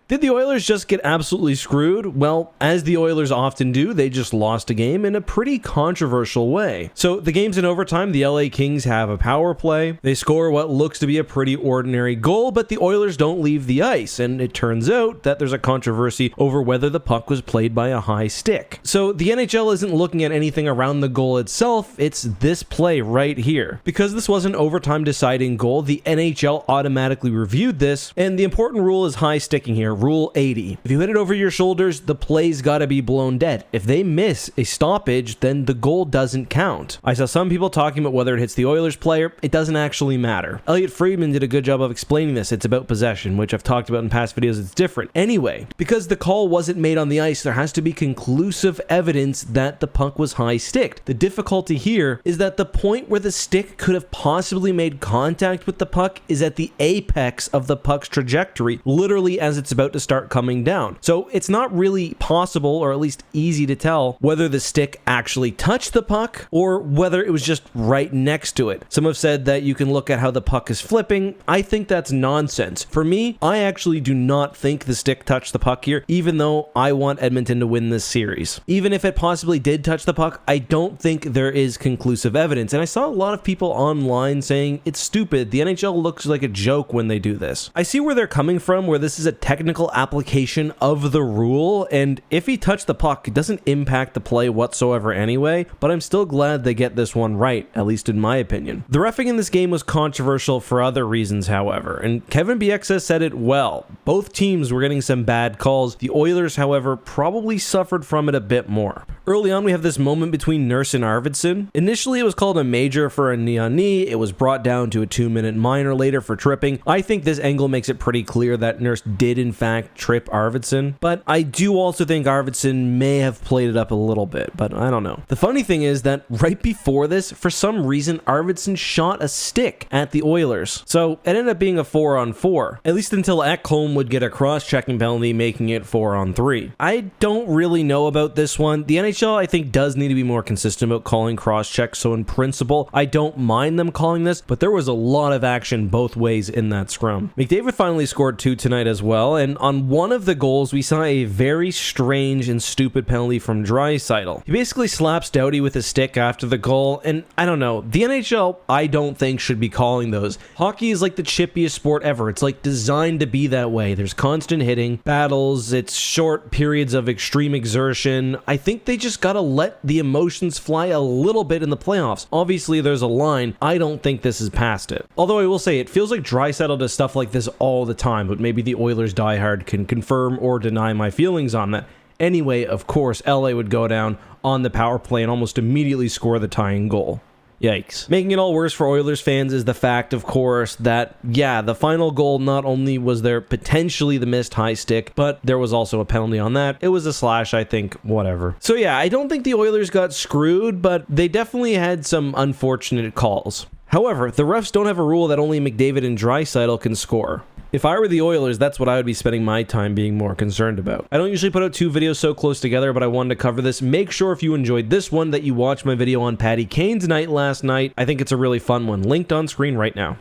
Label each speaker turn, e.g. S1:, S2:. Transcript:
S1: Did the Oilers just get absolutely screwed? Well, as the Oilers often do, they just lost a game in a pretty controversial way. So the game's in overtime, the LA Kings have a power play. They score what looks to be a pretty ordinary goal, but the Oilers don't leave the ice, and it turns out that there's a controversy over whether the puck was played by a high stick. So the NHL isn't looking at anything around the goal itself, it's this play right here. Because this was an overtime deciding goal, the NHL automatically reviewed this, and the important rule is high sticking here. Rule 80. If you hit it over your shoulders, the play's gotta be blown dead. If they miss a stoppage, then the goal doesn't count. I saw some people talking about whether it hits the Oilers player. It doesn't actually matter. Elliot Friedman did a good job of explaining this. It's about possession, which I've talked about in past videos. It's different. Anyway, because the call wasn't made on the ice, there has to be conclusive evidence that the puck was high sticked. The difficulty here is that the point where the stick could have possibly made contact with the puck is at the apex of the puck's trajectory, literally as it's about to start coming down. So it's not really possible, or at least easy to tell, whether the stick actually touched the puck or whether it was just right next to it. Some have said that you can look at how the puck is flipping. I think that's nonsense. For me, I actually do not think the stick touched the puck here, even though I want Edmonton to win this series. Even if it possibly did touch the puck, I don't think there is conclusive evidence. And I saw a lot of people online saying it's stupid. The NHL looks like a joke when they do this. I see where they're coming from, where this is a technical application of the rule, and if he touched the puck, it doesn't impact the play whatsoever anyway, but I'm still glad they get this one right, at least in my opinion. The reffing in this game was controversial for other reasons, however, and Kevin Bieksa said it well. Both teams were getting some bad calls. The Oilers, however, probably suffered from it a bit more. Early on, we have this moment between Nurse and Arvidsson. Initially, it was called a major for a knee-on-knee. It was brought down to a 2-minute minor later for tripping. I think this angle makes it pretty clear that Nurse did, in fact, trip Arvidsson, but I do also think Arvidsson may have played it up a little bit, but I don't know. The funny thing is that right before this, for some reason, Arvidsson shot a stick at the Oilers. So it ended up being a 4-on-4, at least until Ekholm would get a cross-checking penalty, making it 4-on-3. I don't really know about this one. The NHL, I think, does need to be more consistent about calling cross-checks, so in principle, I don't mind them calling this, but there was a lot of action both ways in that scrum. McDavid finally scored 2 tonight as well, and on one of the goals, we saw a very strange and stupid penalty from Draisaitl. He basically slaps Doughty with a stick after the goal, and I don't know, the NHL, I don't think, should be calling those. Hockey is like the chippiest sport ever. It's like designed to be that way. There's constant hitting, battles, it's short periods of extreme exertion. I think they just gotta let the emotions fly a little bit in the playoffs. Obviously, there's a line. I don't think this is past it. Although I will say, it feels like Draisaitl does stuff like this all the time, but maybe the Oilers diehard can confirm or deny my feelings on that. Anyway, of course, LA would go down on the power play and almost immediately score the tying goal. Yikes. Making it all worse for Oilers fans is the fact, of course, that, yeah, the final goal, not only was there potentially the missed high stick, but there was also a penalty on that. It was a slash, I think, whatever. So yeah, I don't think the Oilers got screwed, but they definitely had some unfortunate calls. However, the refs don't have a rule that only McDavid and Draisaitl can score. If I were the Oilers, that's what I would be spending my time being more concerned about. I don't usually put out 2 videos so close together, but I wanted to cover this. Make sure if you enjoyed this one that you watch my video on Patty Kane's night last night. I think it's a really fun one. Linked on screen right now.